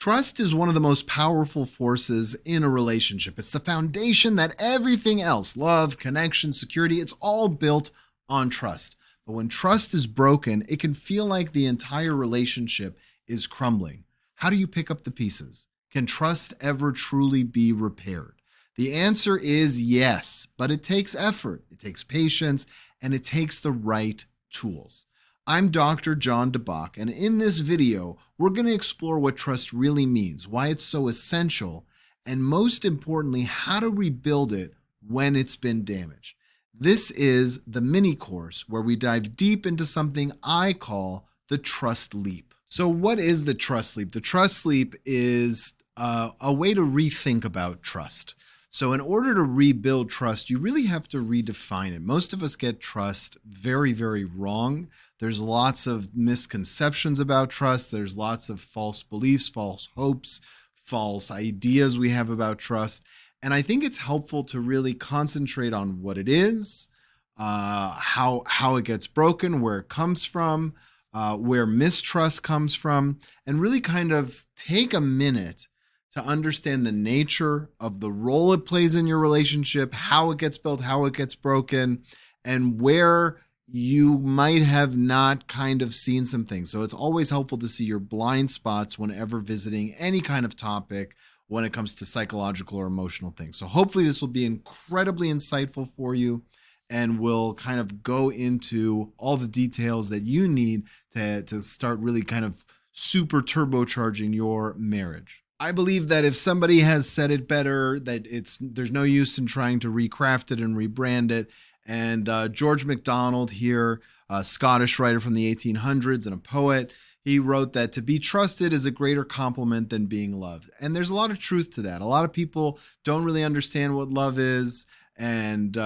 Trust is one of the most powerful forces in a relationship. It's the foundation that everything else, love, connection, security, it's all built on trust. But when trust is broken, it can feel like the entire relationship is crumbling. How do you pick up the pieces? Can trust ever truly be repaired? The answer is yes, but it takes effort, it takes patience, and it takes the right tools. I'm Dr. John DeBach, and in this video, we're going to explore what trust really means, why it's so essential, and most importantly, how to rebuild it when it's been damaged. This is the mini course where we dive deep into something I call the trust leap. So what is the trust leap? The trust leap is a way to rethink about trust. So in order to rebuild trust, you really have to redefine it. Most of us get trust very, very wrong. There's lots of misconceptions about trust. There's lots of false beliefs, false hopes, false ideas we have about trust. And I think it's helpful to really concentrate on what it is, how it gets broken, where it comes from, where mistrust comes from, and really kind of take a minute to understand the nature of the role it plays in your relationship, how it gets built, how it gets broken, and where you might have not kind of seen some things. So it's always helpful to see your blind spots whenever visiting any kind of topic when it comes to psychological or emotional things. So hopefully this will be incredibly insightful for you, and we'll kind of go into all the details that you need to start really kind of super turbocharging your marriage. I believe that if somebody has said it better, that there's no use in trying to recraft it and rebrand it. And George MacDonald here, a Scottish writer from the 1800s and a poet, he wrote that to be trusted is a greater compliment than being loved. And there's a lot of truth to that. A lot of people don't really understand what love is, and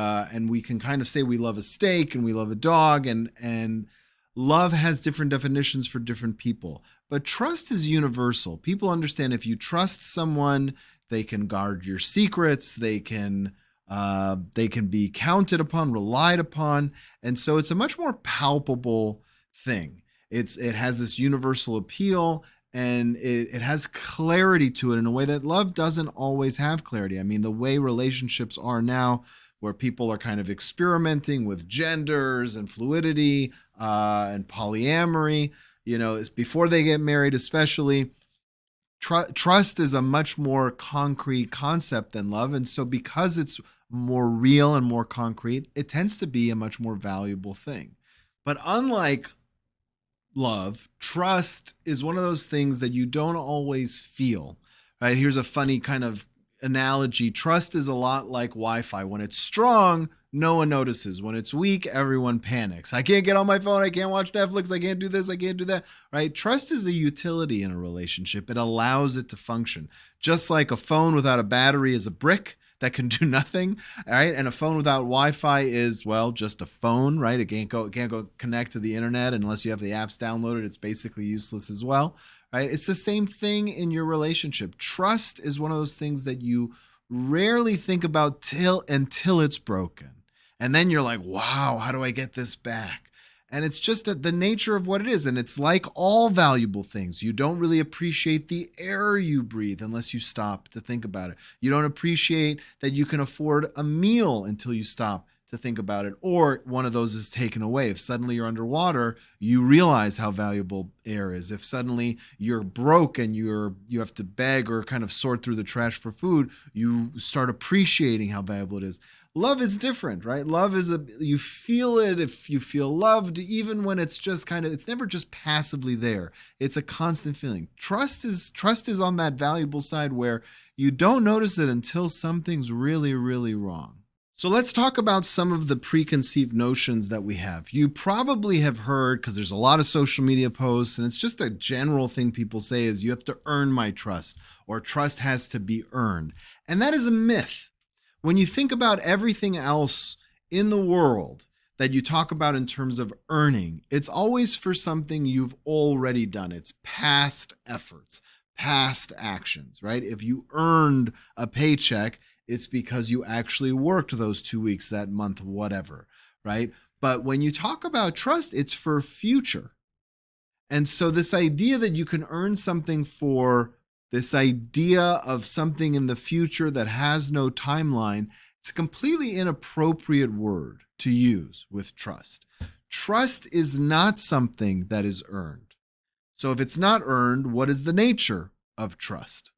we can kind of say we love a steak and we love a dog, and love has different definitions for different people. But trust is universal. People understand if you trust someone, they can guard your secrets, they can be counted upon, relied upon. And so it's a much more palpable thing. It has this universal appeal, and it has clarity to it in a way that love doesn't always have clarity. I mean, the way relationships are now, where people are kind of experimenting with genders and fluidity and polyamory, is before they get married, especially. Trust is a much more concrete concept than love. And so because it's more real and more concrete, it tends to be a much more valuable thing. But unlike love, trust is one of those things that you don't always feel, right? Here's a funny kind of analogy. Trust is a lot like Wi-Fi. When it's strong, no one notices. When it's weak, everyone panics. I can't get on my phone. I can't watch Netflix. I can't do this. I can't do that, right? Trust is a utility in a relationship. It allows it to function. Just like a phone without a battery is a brick that can do nothing, right? And a phone without Wi-Fi is, well, just a phone, right? It can't go connect to the internet unless you have the apps downloaded. It's basically useless as well, right? It's the same thing in your relationship. Trust is one of those things that you rarely think about until it's broken. And then you're like, wow, how do I get this back? And it's just that the nature of what it is. And it's like all valuable things. You don't really appreciate the air you breathe unless you stop to think about it. You don't appreciate that you can afford a meal until you stop to think about it, or one of those is taken away. If suddenly you're underwater, you realize how valuable air is. If suddenly you're broke and you have to beg or kind of sort through the trash for food, you start appreciating how valuable it is. Love is different, right? Love is you feel it if you feel loved, even when it's just it's never just passively there. It's a constant feeling. Trust is on that valuable side where you don't notice it until something's really, really wrong. So let's talk about some of the preconceived notions that we have. You probably have heard, because there's a lot of social media posts, and it's just a general thing people say is you have to earn my trust, or trust has to be earned. And that is a myth. When you think about everything else in the world that you talk about in terms of earning, it's always for something you've already done. It's past efforts, past actions, right? If you earned a paycheck, it's because you actually worked those 2 weeks, that month, whatever, right? But when you talk about trust, it's for future. And so this idea that you can earn something for This idea of something in the future that has no timeline, it's a completely inappropriate word to use with trust. Trust is not something that is earned. So if it's not earned, what is the nature of trust?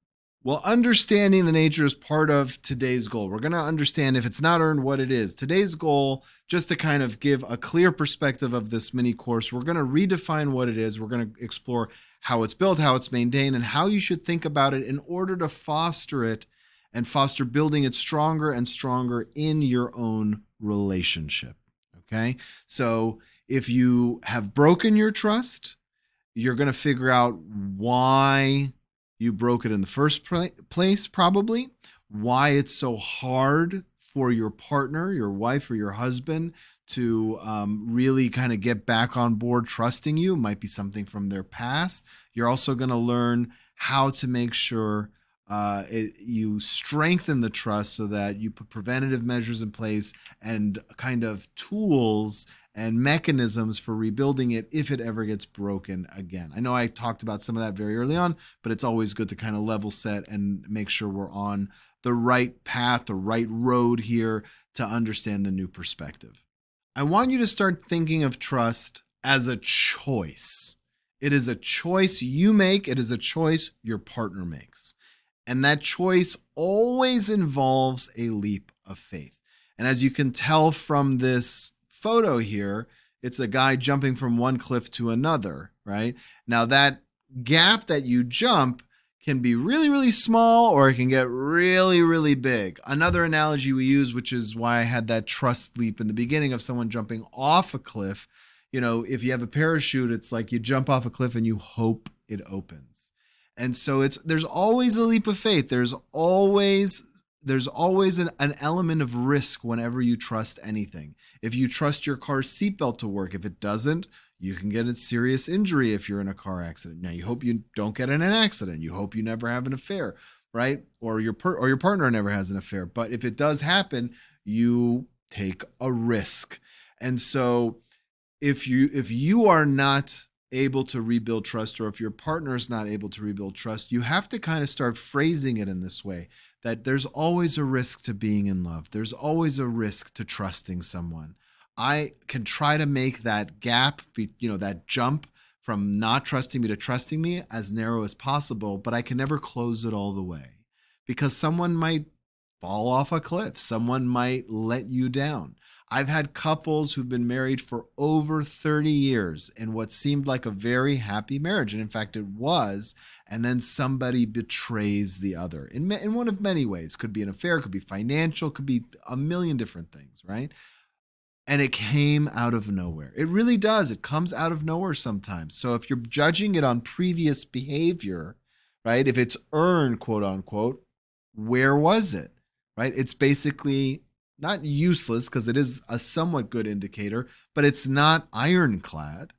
Well, understanding the nature is part of today's goal. We're going to understand if it's not earned, what it is. Today's goal, just to kind of give a clear perspective of this mini course, we're going to redefine what it is. We're going to explore how it's built, how it's maintained, and how you should think about it in order to foster it and foster building it stronger and stronger in your own relationship. Okay? So if you have broken your trust, you're going to figure out why you broke it in the first place, probably, why it's so hard for your partner, your wife, or your husband to really kind of get back on board trusting you. It might be something from their past. You're also going to learn how to make sure you strengthen the trust so that you put preventative measures in place and kind of tools and mechanisms for rebuilding it if it ever gets broken again. I know I talked about some of that very early on, but it's always good to kind of level set and make sure we're on the right path, the right road here to understand the new perspective. I want you to start thinking of trust as a choice. It is a choice you make. It is a choice your partner makes. And that choice always involves a leap of faith. And as you can tell from this photo here, it's a guy jumping from one cliff to another, right? Now that gap that you jump can be really, really small, or it can get really, really big. Another analogy we use, which is why I had that trust leap in the beginning of someone jumping off a cliff. You know, if you have a parachute, it's like you jump off a cliff and you hope it opens. And so there's always a leap of faith. There's always an element of risk whenever you trust anything. If you trust your car's seatbelt to work, if it doesn't, you can get a serious injury if you're in a car accident. Now, you hope you don't get in an accident. You hope you never have an affair, right? Or your partner never has an affair. But if it does happen, you take a risk. And so if you are not able to rebuild trust, or if your partner is not able to rebuild trust, you have to kind of start phrasing it in this way, that there's always a risk to being in love. There's always a risk to trusting someone. I can try to make that gap, that jump from not trusting me to trusting me as narrow as possible, but I can never close it all the way because someone might fall off a cliff. Someone might let you down. I've had couples who've been married for over 30 years in what seemed like a very happy marriage. And in fact, it was. And then somebody betrays the other in one of many ways. Could be an affair, could be financial, could be a million different things, right? And it came out of nowhere. It really does. It comes out of nowhere sometimes. So if you're judging it on previous behavior, right? If it's earned, quote unquote, where was it, right? It's basically not useless because it is a somewhat good indicator, but it's not ironclad.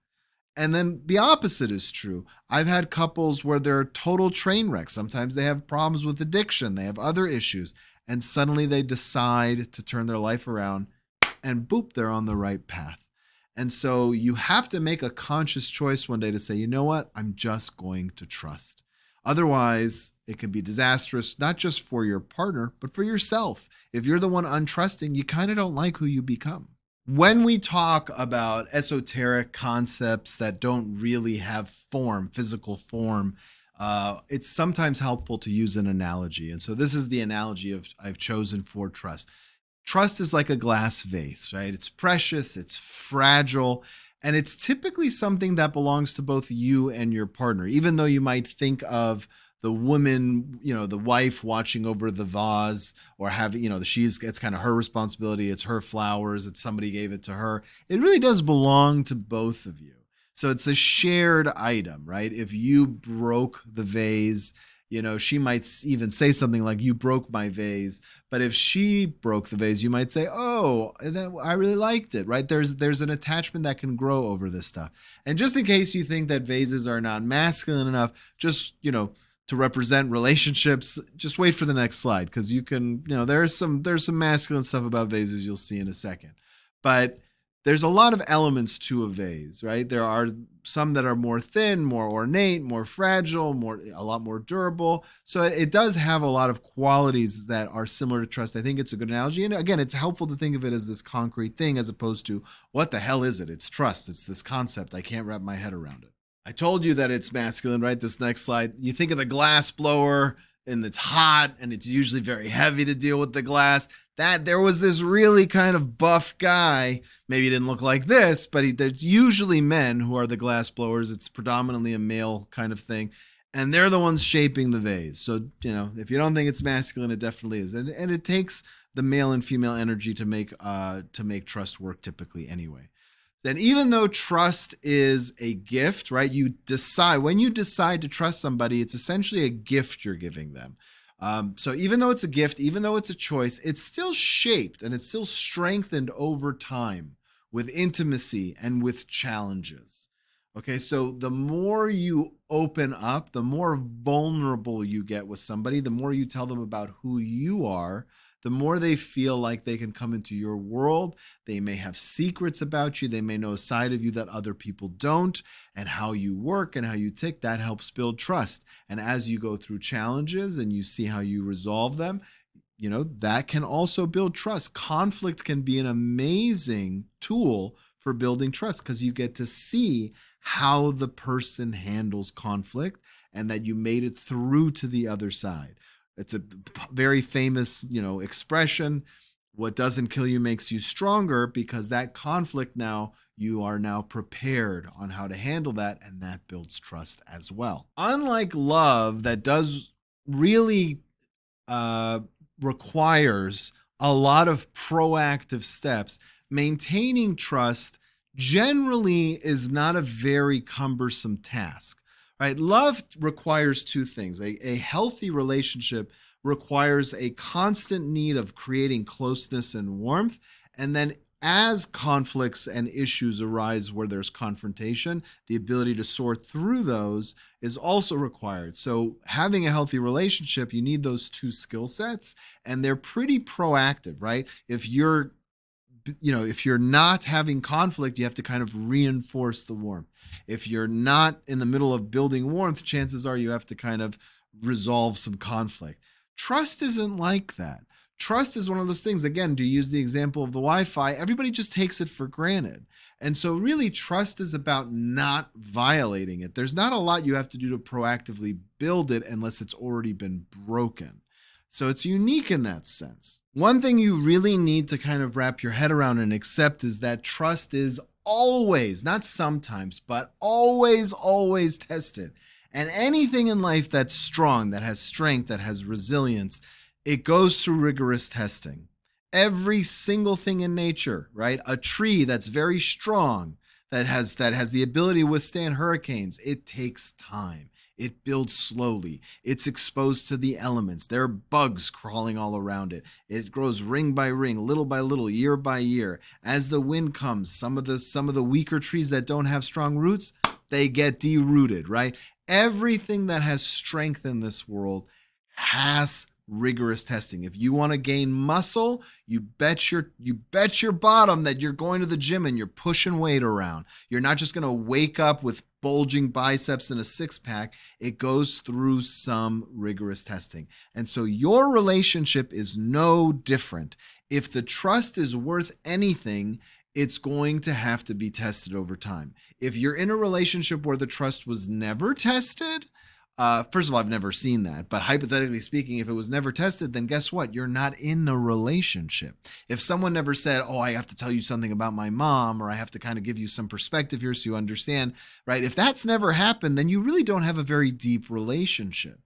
And then the opposite is true. I've had couples where they're total train wrecks. Sometimes they have problems with addiction. They have other issues. And suddenly they decide to turn their life around and boop, they're on the right path. And so you have to make a conscious choice one day to say, you know what? I'm just going to trust. Otherwise, it can be disastrous, not just for your partner, but for yourself. If you're the one untrusting, you kind of don't like who you become. When we talk about esoteric concepts that don't really have form, physical form, it's sometimes helpful to use an analogy. And so this is the analogy I've chosen for trust. Trust is like a glass vase, right? It's precious, it's fragile, and it's typically something that belongs to both you and your partner, even though you might think of the woman, the wife watching over the vase, or having, it's kind of her responsibility. It's her flowers. It's somebody gave it to her. It really does belong to both of you. So it's a shared item, right? If you broke the vase, she might even say something like, you broke my vase. But if she broke the vase, you might say, oh, I really liked it, right? There's an attachment that can grow over this stuff. And just in case you think that vases are not masculine enough, just, to represent relationships, just wait for the next slide, because you can, there's some masculine stuff about vases you'll see in a second. But There's a lot of elements to a vase, right? There are some that are more thin, more ornate, more fragile, a lot more durable. So it does have a lot of qualities that are similar to trust. I think it's a good analogy. And again, it's helpful to think of it as this concrete thing as opposed to what the hell is it? It's trust. It's this concept. I can't wrap my head around it. I told you that it's masculine, right? This next slide. You think of the glass blower and it's hot and it's usually very heavy to deal with the glass. That there was this really kind of buff guy. Maybe he didn't look like this, but there's usually men who are the glass blowers. It's predominantly a male kind of thing. And they're the ones shaping the vase. So, if you don't think it's masculine, it definitely is. And it takes the male and female energy to make trust work typically anyway. Then even though trust is a gift, right? When you decide to trust somebody, it's essentially a gift you're giving them. So even though it's a gift, even though it's a choice, it's still shaped and it's still strengthened over time with intimacy and with challenges. Okay, so the more you open up, the more vulnerable you get with somebody, the more you tell them about who you are, the more they feel like they can come into your world. They may have secrets about you. They may know a side of you that other people don't, and how you work and how you tick. That helps build trust. And as you go through challenges and you see how you resolve them, that can also build trust. Conflict can be an amazing tool for building trust because you get to see how the person handles conflict and that you made it through to the other side. It's a very famous, expression. What doesn't kill you makes you stronger, because that conflict you are now prepared on how to handle that, and that builds trust as well. Unlike love, that does really requires a lot of proactive steps, maintaining trust generally is not a very cumbersome task. Right? Love requires two things. A healthy relationship requires a constant need of creating closeness and warmth. And then as conflicts and issues arise where there's confrontation, the ability to sort through those is also required. So having a healthy relationship, you need those two skill sets, and they're pretty proactive, right? If you're not having conflict, you have to kind of reinforce the warmth. If you're not in the middle of building warmth, chances are you have to kind of resolve some conflict. Trust isn't like that. Trust is one of those things, again, to use the example of the Wi-Fi, everybody just takes it for granted. And so really trust is about not violating it. There's not a lot you have to do to proactively build it unless it's already been broken. So it's unique in that sense. One thing you really need to kind of wrap your head around and accept is that trust is always, not sometimes, but always, always tested. And anything in life that's strong, that has strength, that has resilience, it goes through rigorous testing. Every single thing in nature, right? A tree that's very strong, that has the ability to withstand hurricanes, it takes time. It builds slowly. It's exposed to the elements. There are bugs crawling all around it. It grows ring by ring, little by little, year by year. As the wind comes, some of the weaker trees that don't have strong roots, they get derooted, right? Everything that has strength in this world has rigorous testing. If you want to gain muscle, you bet your bottom that you're going to the gym and you're pushing weight around. You're not just going to wake up with bulging biceps and a six-pack. It goes through some rigorous testing. And so your relationship is no different. If the trust is worth anything, it's going to have to be tested over time. If you're in a relationship where the trust was never tested, first of all, I've never seen that. But hypothetically speaking, if it was never tested, then guess what? You're not in a relationship. If someone never said, oh, I have to tell you something about my mom, or I have to kind of give you some perspective here so you understand, right? If that's never happened, then you really don't have a very deep relationship.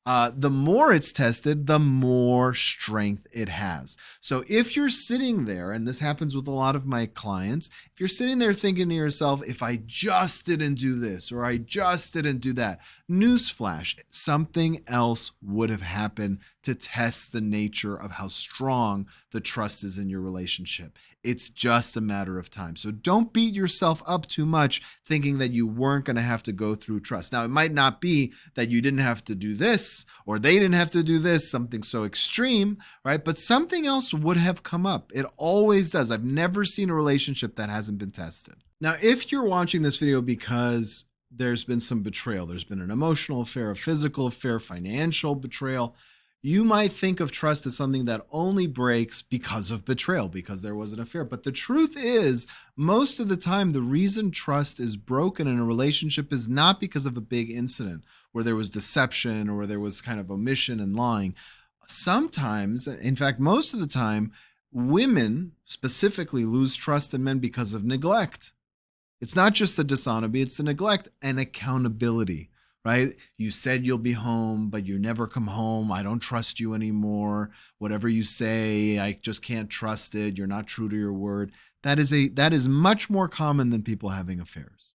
The more it's tested, the more strength it has. So if you're sitting there, and this happens with a lot of my clients, if you're sitting there thinking to yourself, if I just didn't do this, or I just didn't do that, newsflash, something else would have happened to test the nature of how strong the trust is in your relationship. It's just a matter of time. So don't beat yourself up too much thinking that you weren't going to have to go through trust. Now, it might not be that you didn't have to do this or they didn't have to do this, something so extreme, right? But something else would have come up. It always does. I've never seen a relationship that hasn't been tested. Now, if you're watching this video because there's been some betrayal, there's been an emotional affair, a physical affair, financial betrayal, you might think of trust as something that only breaks because of betrayal, because there was an affair. But the truth is, most of the time, the reason trust is broken in a relationship is not because of a big incident where there was deception or where there was kind of omission and lying. Sometimes, in fact, most of the time, women specifically lose trust in men because of neglect. It's not just the dishonesty, it's the neglect and accountability. Right? You said you'll be home, but you never come home. I don't trust you anymore. Whatever you say, I just can't trust it. You're not true to your word. That is much more common than people having affairs.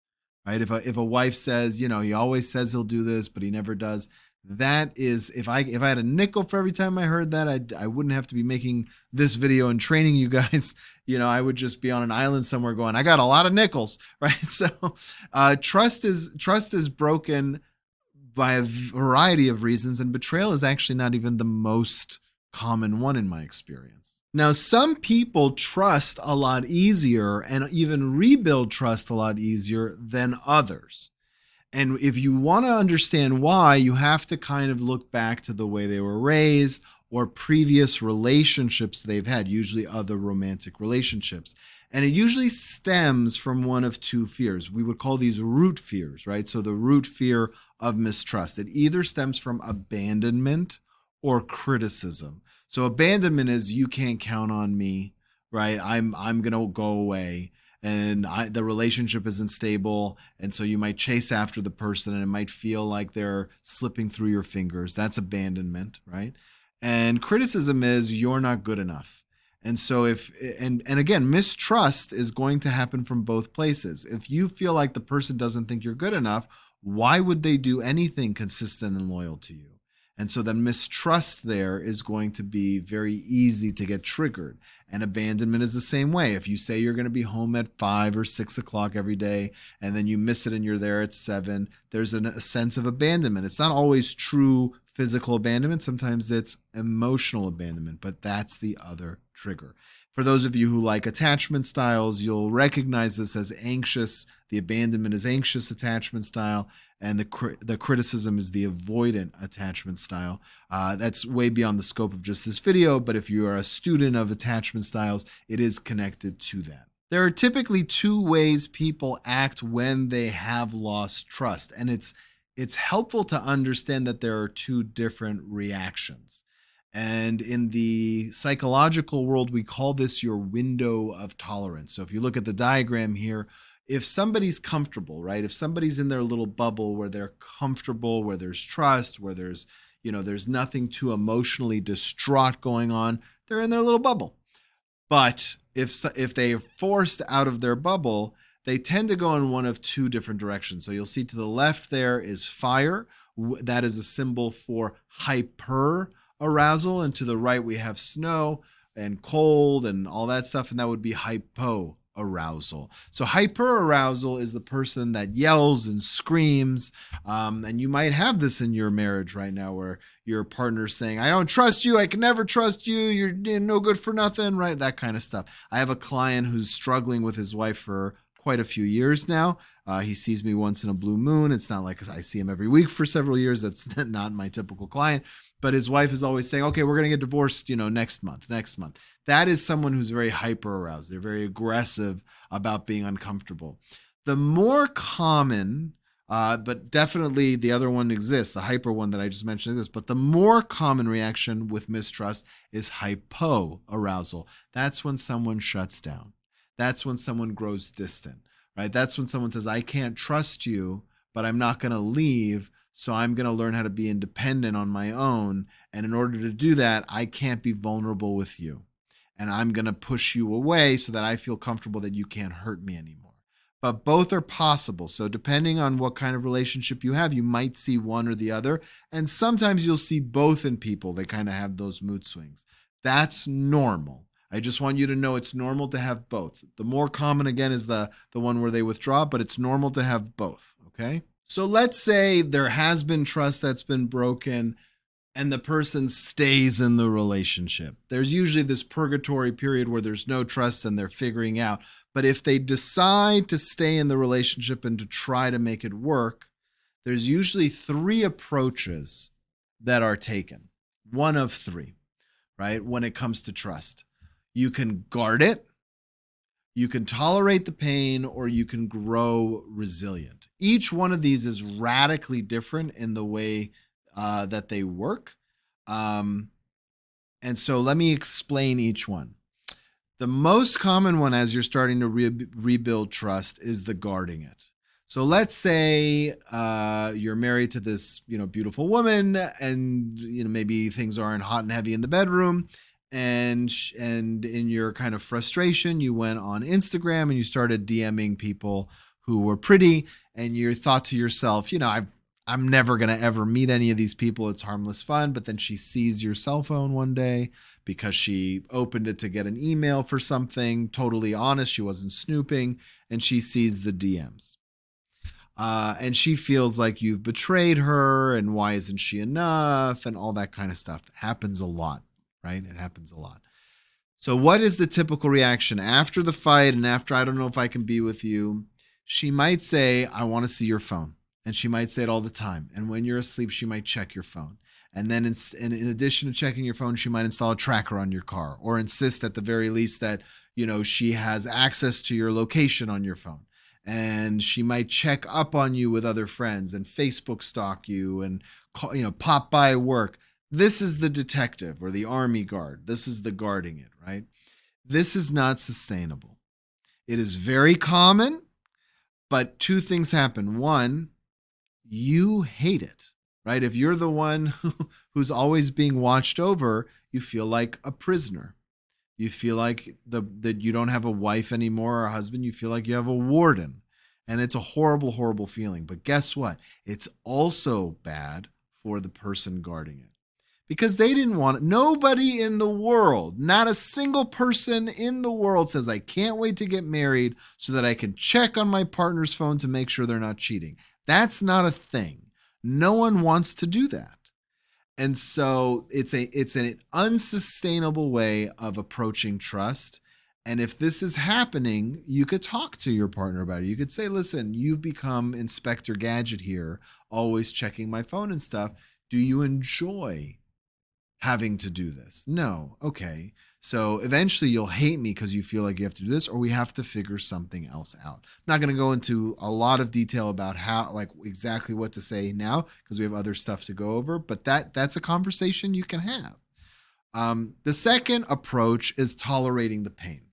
Right? If a wife says, he always says he'll do this, but he never does. That is, if I had a nickel for every time I heard that, I wouldn't have to be making this video and training you guys. I would just be on an island somewhere going, I got a lot of nickels, right? So trust is broken by a variety of reasons, and betrayal is actually not even the most common one in my experience. Now, some people trust a lot easier and even rebuild trust a lot easier than others. And if you want to understand why, you have to kind of look back to the way they were raised or previous relationships they've had, usually other romantic relationships. And it usually stems from one of two fears. We would call these root fears, right? So the root fear of mistrust. It either stems from abandonment or criticism. So abandonment is you can't count on me, right? I'm going to go away and the relationship isn't stable. And so you might chase after the person and it might feel like they're slipping through your fingers. That's abandonment, right? And criticism is you're not good enough. And so and again, mistrust is going to happen from both places. If you feel like the person doesn't think you're good enough, why would they do anything consistent and loyal to you? And so the mistrust there is going to be very easy to get triggered. And abandonment is the same way. If you say you're going to be home at 5 or 6 o'clock every day, and then you miss it and you're there at 7, there's a sense of abandonment. It's not always true physical abandonment. Sometimes it's emotional abandonment, but that's the other trigger. For those of you who like attachment styles, you'll recognize this as anxious. The abandonment is anxious attachment style, and the criticism is the avoidant attachment style. That's way beyond the scope of just this video, but if you are a student of attachment styles, it is connected to that. There are typically two ways people act when they have lost trust, and it's helpful to understand that there are two different reactions. And in the psychological world, we call this your window of tolerance. So if you look at the diagram here, if somebody's comfortable, right? If somebody's in their little bubble where they're comfortable, where there's trust, where there's nothing too emotionally distraught going on, they're in their little bubble. But if they're forced out of their bubble, they tend to go in one of two different directions. So you'll see to the left there is fire. That is a symbol for hyper arousal. And to the right, we have snow and cold and all that stuff. And that would be hypo arousal. So hyper arousal is the person that yells and screams. And you might have this in your marriage right now where your partner's saying, I don't trust you. I can never trust you. You're no good for nothing, right? That kind of stuff. I have a client who's struggling with his wife for quite a few years now. He sees me once in a blue moon. It's not like I see him every week for several years. That's not my typical client. But his wife is always saying, okay, we're going to get divorced, next month. That is someone who's very hyper aroused. They're very aggressive about being uncomfortable. The more common, but definitely the other one exists, the hyper one that I just mentioned exists, but the more common reaction with mistrust is hypo arousal. That's when someone shuts down. That's when someone grows distant, right? That's when someone says, I can't trust you, but I'm not going to leave. So I'm going to learn how to be independent on my own. And in order to do that, I can't be vulnerable with you. And I'm going to push you away so that I feel comfortable that you can't hurt me anymore. but both are possible. So depending on what kind of relationship you have, you might see one or the other. And sometimes you'll see both in people. They kind of have those mood swings. That's normal. I just want you to know it's normal to have both. The more common, again, is the one where they withdraw, but it's normal to have both, okay? So let's say there has been trust that's been broken and the person stays in the relationship. There's usually this purgatory period where there's no trust and they're figuring out. But if they decide to stay in the relationship and to try to make it work, there's usually 3 approaches that are taken. One of 3, right? When it comes to trust. You can guard it, you can tolerate the pain, or you can grow resilient. Each one of these is radically different in the way that they work. And so let me explain each one. The most common one as you're starting to rebuild trust is the guarding it. So let's say you're married to this, beautiful woman, and maybe things aren't hot and heavy in the bedroom, and in your kind of frustration, you went on Instagram and you started DMing people who were pretty, and you thought to yourself, I'm never going to ever meet any of these people. It's harmless fun. But then she sees your cell phone one day because she opened it to get an email for something. Totally honest. She wasn't snooping. And she sees the DMs. And she feels like you've betrayed her. And why isn't she enough? And all that kind of stuff. It happens a lot, right? It happens a lot. So what is the typical reaction after the fight and after I don't know if I can be with you? She might say, I want to see your phone. And she might say it all the time. And when you're asleep, she might check your phone. And then in addition to checking your phone, she might install a tracker on your car or insist at the very least that, she has access to your location on your phone. And she might check up on you with other friends and Facebook stalk you and pop by work. This is the detective or the army guard. This is the guarding it, right? This is not sustainable. It is very common, but 2 things happen. One, you hate it, right? If you're the one who's always being watched over, you feel like a prisoner. You feel like that you don't have a wife anymore or a husband. You feel like you have a warden. And it's a horrible, horrible feeling. But guess what? It's also bad for the person guarding it. Because they didn't want it. Nobody in the world, not a single person in the world says, I can't wait to get married so that I can check on my partner's phone to make sure they're not cheating. That's not a thing. No one wants to do that. And so it's an unsustainable way of approaching trust. And if this is happening, you could talk to your partner about it. You could say, listen, you've become Inspector Gadget here, always checking my phone and stuff. Do you enjoy having to do this? No. Okay. So eventually you'll hate me because you feel like you have to do this, or we have to figure something else out. I'm not going to go into a lot of detail about how, exactly what to say now, because we have other stuff to go over, but that's a conversation you can have. The second approach is tolerating the pain.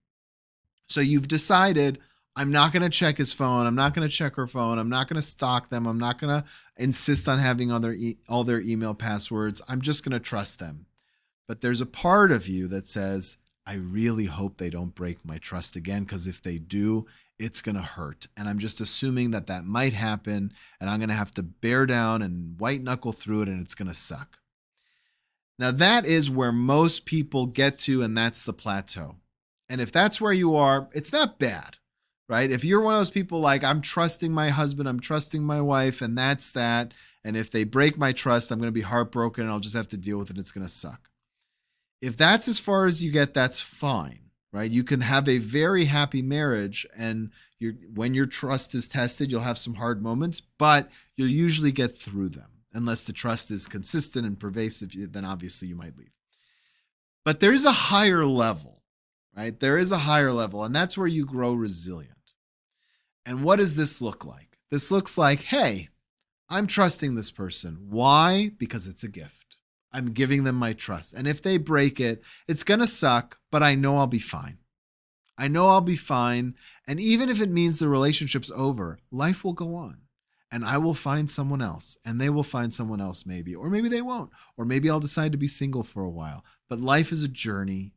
So you've decided, I'm not going to check his phone. I'm not going to check her phone. I'm not going to stalk them. I'm not going to insist on having all their email passwords. I'm just going to trust them. But there's a part of you that says, I really hope they don't break my trust again, because if they do, it's going to hurt. And I'm just assuming that might happen, and I'm going to have to bear down and white knuckle through it, and it's going to suck. Now, that is where most people get to, and that's the plateau. And if that's where you are, it's not bad, right? If you're one of those people like, I'm trusting my husband, I'm trusting my wife, and that's that. And if they break my trust, I'm going to be heartbroken, and I'll just have to deal with it. It's going to suck. If that's as far as you get, that's fine, right? You can have a very happy marriage, and when your trust is tested, you'll have some hard moments, but you'll usually get through them. Unless the trust is consistent and pervasive, then obviously you might leave. But there is a higher level, right? There is a higher level, and that's where you grow resilient. And what does this look like? This looks like, hey, I'm trusting this person. Why? Because it's a gift. I'm giving them my trust. And if they break it, it's going to suck, but I know I'll be fine. I know I'll be fine. And even if it means the relationship's over, life will go on. And I will find someone else, and they will find someone else maybe, or maybe they won't, or maybe I'll decide to be single for a while. But life is a journey,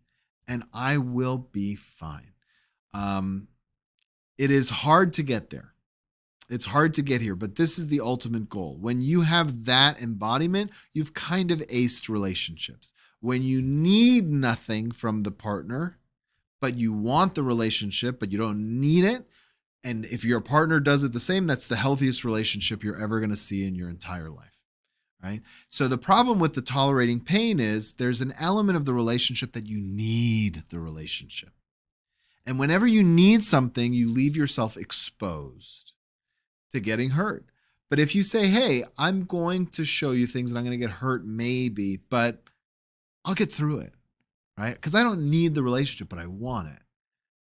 and I will be fine. It is hard to get there. It's hard to get here, but this is the ultimate goal. When you have that embodiment, you've kind of aced relationships. When you need nothing from the partner, but you want the relationship, but you don't need it. And if your partner does it the same, that's the healthiest relationship you're ever going to see in your entire life. Right? So the problem with the tolerating pain is there's an element of the relationship that you need the relationship. And whenever you need something, you leave yourself exposed to getting hurt. But if you say, hey, I'm going to show you things and I'm going to get hurt maybe, but I'll get through it, right? Because I don't need the relationship, but I want it.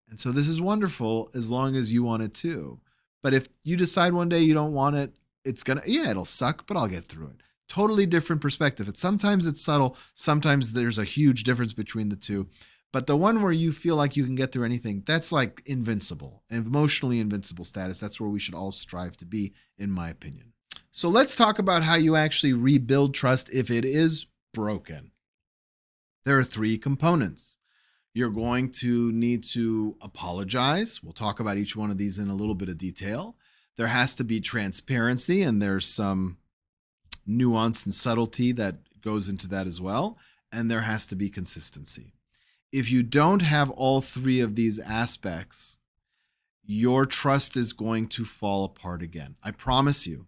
And so this is wonderful as long as you want it too. But if you decide one day you don't want it, it'll suck, but I'll get through it. Totally different perspective. Sometimes it's subtle. Sometimes there's a huge difference between the two. But the one where you feel like you can get through anything, that's like invincible, emotionally invincible status. That's where we should all strive to be, in my opinion. So let's talk about how you actually rebuild trust if it is broken. There are 3 components. You're going to need to apologize. We'll talk about each one of these in a little bit of detail. There has to be transparency, and there's some nuance and subtlety that goes into that as well. And there has to be consistency. If you don't have all 3 of these aspects, your trust is going to fall apart again. I promise you.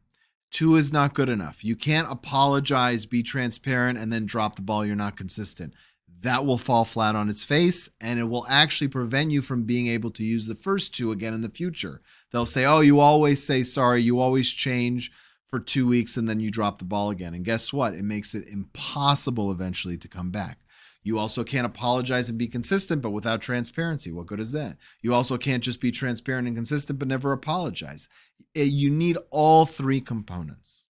2 is not good enough. You can't apologize, be transparent, and then drop the ball. You're not consistent. That will fall flat on its face, and it will actually prevent you from being able to use the first 2 again in the future. They'll say, oh, you always say sorry. You always change for 2 weeks, and then you drop the ball again. And guess what? It makes it impossible eventually to come back. You also can't apologize and be consistent, but without transparency. What good is that? You also can't just be transparent and consistent, but never apologize. You need all 3 components.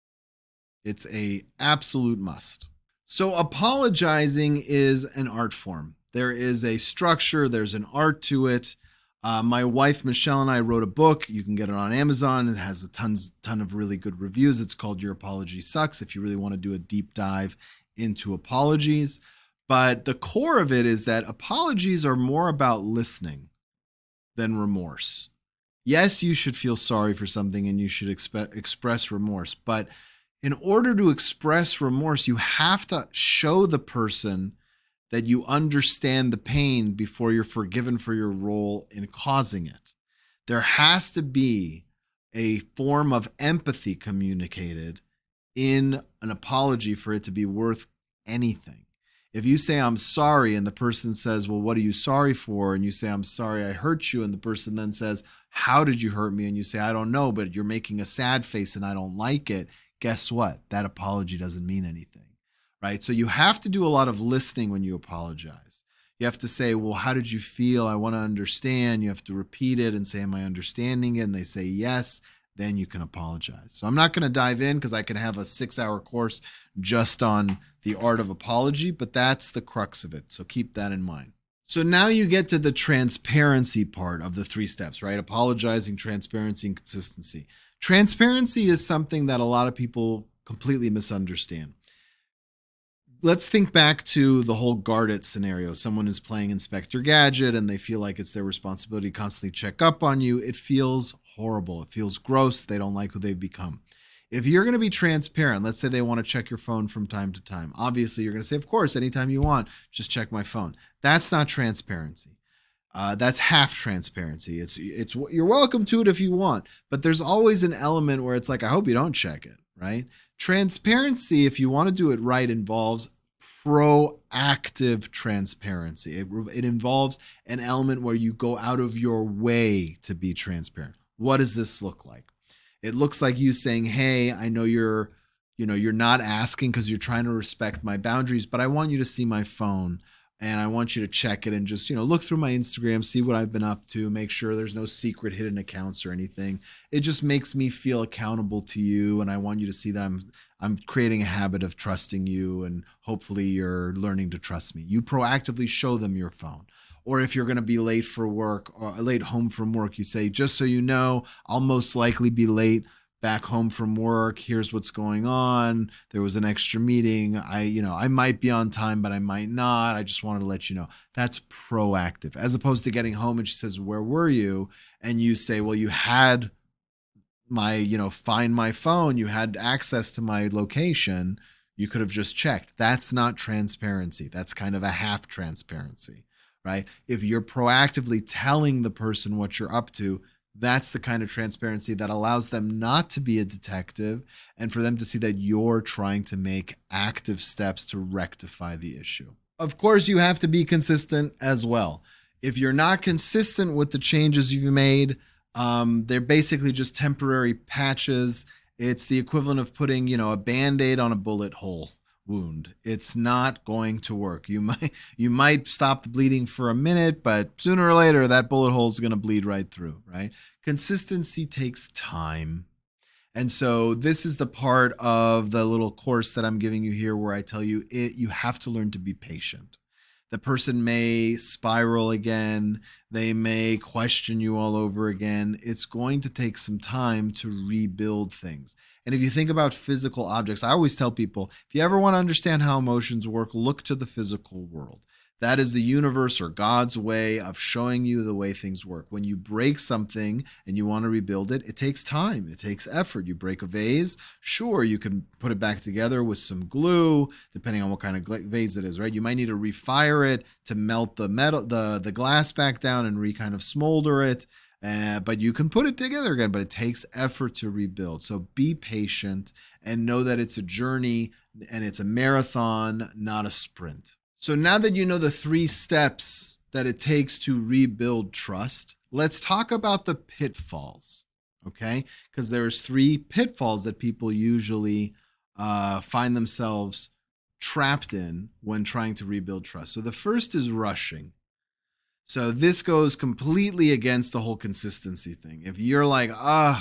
It's an absolute must. So apologizing is an art form. There is a structure. There's an art to it. My wife, Michelle, and I wrote a book. You can get it on Amazon. It has a ton of really good reviews. It's called Your Apology Sucks if you really want to do a deep dive into apologies. But the core of it is that apologies are more about listening than remorse. Yes, you should feel sorry for something and you should express remorse. But in order to express remorse, you have to show the person that you understand the pain before you're forgiven for your role in causing it. There has to be a form of empathy communicated in an apology for it to be worth anything. If you say, I'm sorry, and the person says, well, what are you sorry for? And you say, I'm sorry I hurt you. And the person then says, how did you hurt me? And you say, I don't know, but you're making a sad face and I don't like it. Guess what? That apology doesn't mean anything, right? So you have to do a lot of listening when you apologize. You have to say, well, how did you feel? I want to understand. You have to repeat it and say, am I understanding it? And they say, yes. Then you can apologize. So I'm not going to dive in because I can have a 6-hour course just on the art of apology, but that's the crux of it. So keep that in mind. So now you get to the transparency part of the 3 steps, right? Apologizing, transparency, and consistency. Transparency is something that a lot of people completely misunderstand. Let's think back to the whole guard it scenario. Someone is playing Inspector Gadget and they feel like it's their responsibility to constantly check up on you. It feels horrible. It feels gross. They don't like who they've become. If you're going to be transparent, let's say they want to check your phone from time to time. Obviously, you're going to say, of course, anytime you want, just check my phone. That's not transparency. That's half transparency. It's you're welcome to it if you want, but there's always an element where it's like, I hope you don't check it, right? Transparency, if you want to do it right, involves proactive transparency. It involves an element where you go out of your way to be transparent. What does this look like? It looks like you saying, hey, I know you're not asking because you're trying to respect my boundaries, but I want you to see my phone and I want you to check it and just, look through my Instagram, see what I've been up to, make sure there's no secret hidden accounts or anything. It just makes me feel accountable to you. And I want you to see that I'm creating a habit of trusting you, and hopefully you're learning to trust me. You proactively show them your phone. Or if you're going to be late for work or late home from work, you say, just so you know, I'll most likely be late back home from work. Here's what's going on. There was an extra meeting. I might be on time, but I might not. I just wanted to let you know. That's proactive, as opposed to getting home and she says, "Where were you?" And you say, "Well, you had find my phone. You had access to my location. You could have just checked." That's not transparency. That's kind of a half transparency, right? If you're proactively telling the person what you're up to, that's the kind of transparency that allows them not to be a detective and for them to see that you're trying to make active steps to rectify the issue. Of course, you have to be consistent as well. If you're not consistent with the changes you've made, they're basically just temporary patches. It's the equivalent of putting, a Band-Aid on a bullet hole wound. It's not going to work. You might stop the bleeding for a minute, but sooner or later that bullet hole is going to bleed right through, right? Consistency takes time. And so this is the part of the little course that I'm giving you here where I tell you you have to learn to be patient. The person may spiral again. They may question you all over again. It's going to take some time to rebuild things. And if you think about physical objects, I always tell people, if you ever want to understand how emotions work, look to the physical world. That is the universe or God's way of showing you the way things work. When you break something and you want to rebuild it, it takes time. It takes effort. You break a vase, sure, you can put it back together with some glue, depending on what kind of vase it is, right? You might need to refire it to melt the metal, the glass back down and kind of smolder it. But you can put it together again, but it takes effort to rebuild. So be patient and know that it's a journey and it's a marathon, not a sprint. So now that you know the 3 steps that it takes to rebuild trust, let's talk about the pitfalls, okay? Because there's 3 pitfalls that people usually find themselves trapped in when trying to rebuild trust. So the first is rushing. So this goes completely against the whole consistency thing. If you're like, when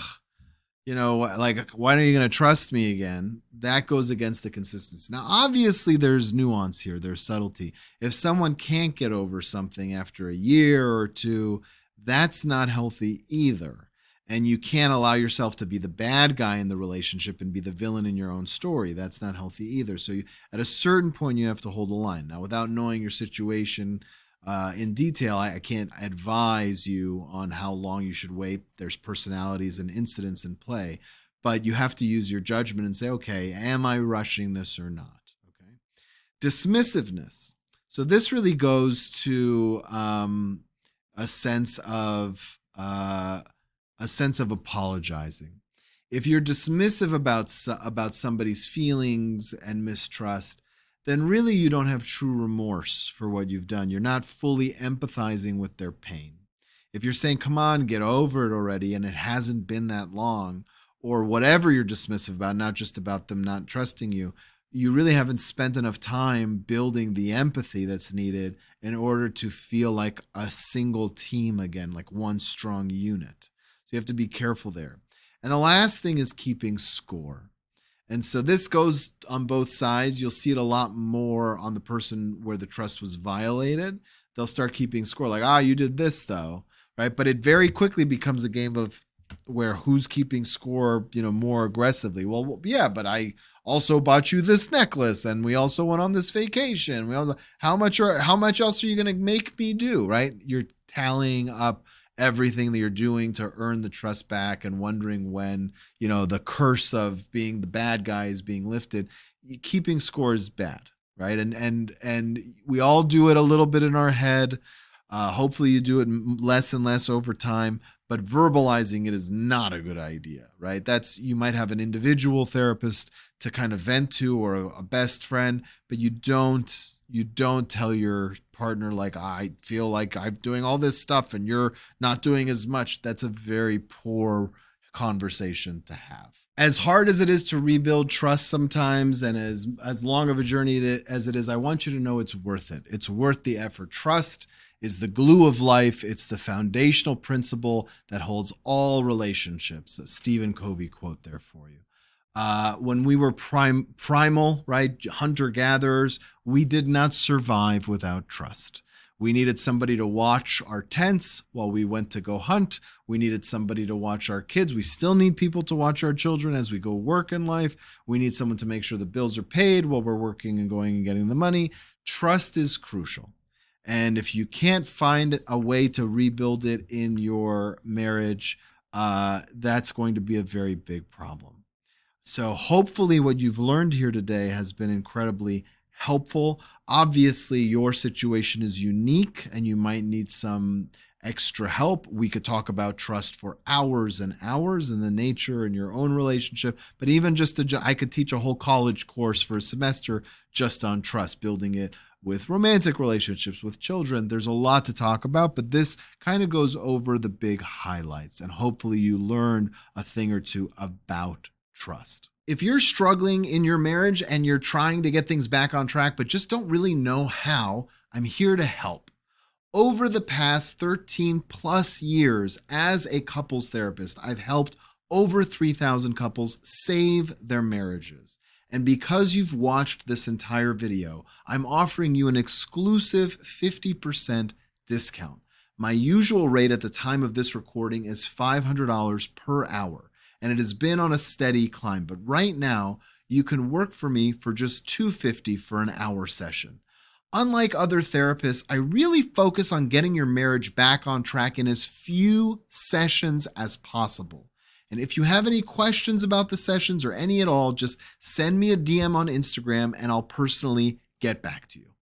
are you going to trust me again? That goes against the consistency. Now, obviously, there's nuance here. There's subtlety. If someone can't get over something after a year or 2, that's not healthy either. And you can't allow yourself to be the bad guy in the relationship and be the villain in your own story. That's not healthy either. So at a certain point, you have to hold the line. Now, without knowing your situation in detail, I can't advise you on how long you should wait. There's personalities and incidents in play, but you have to use your judgment and say, okay, am I rushing this or not? Okay. Dismissiveness. So this really goes to a sense of apologizing. If you're dismissive about somebody's feelings and mistrust, then really you don't have true remorse for what you've done. You're not fully empathizing with their pain. If you're saying, come on, get over it already, and it hasn't been that long, or whatever you're dismissive about, not just about them not trusting you, you really haven't spent enough time building the empathy that's needed in order to feel like a single team again, like one strong unit. So you have to be careful there. And the last thing is keeping score. And so this goes on both sides. You'll see it a lot more on the person where the trust was violated. They'll start keeping score like, you did this though, right? But it very quickly becomes a game of where who's keeping score, more aggressively. Well, yeah, but I also bought you this necklace and we also went on this vacation. How much else are you going to make me do, right? You're tallying up everything that you're doing to earn the trust back and wondering when, the curse of being the bad guy is being lifted. Keeping score is bad, right? And we all do it a little bit in our head. Hopefully you do it less and less over time, but verbalizing it is not a good idea, right? You might have an individual therapist to kind of vent to or a best friend, but you don't tell your partner like, I feel like I'm doing all this stuff and you're not doing as much. That's a very poor conversation to have. As hard as it is to rebuild trust sometimes, and as long of a journey as it is, I want you to know it's worth it. It's worth the effort. Trust is the glue of life. It's the foundational principle that holds all relationships. A Stephen Covey quote there for you. When we were primal, right, hunter-gatherers, we did not survive without trust. We needed somebody to watch our tents while we went to go hunt. We needed somebody to watch our kids. We still need people to watch our children as we go work in life. We need someone to make sure the bills are paid while we're working and going and getting the money. Trust is crucial. And if you can't find a way to rebuild it in your marriage, that's going to be a very big problem. So hopefully what you've learned here today has been incredibly helpful. Obviously, your situation is unique and you might need some extra help. We could talk about trust for hours and hours and the nature in your own relationship, but even I could teach a whole college course for a semester just on trust, building it with romantic relationships, with children. There's a lot to talk about, but this kind of goes over the big highlights, and hopefully you learn a thing or two about trust. If you're struggling in your marriage and you're trying to get things back on track, but just don't really know how, I'm here to help. Over the past 13 plus years as a couples therapist, I've helped over 3,000 couples save their marriages. And because you've watched this entire video, I'm offering you an exclusive 50% discount. My usual rate at the time of this recording is $500 per hour, and it has been on a steady climb. But right now, you can work for me for just $250 for an hour session. Unlike other therapists, I really focus on getting your marriage back on track in as few sessions as possible. And if you have any questions about the sessions or any at all, just send me a DM on Instagram and I'll personally get back to you.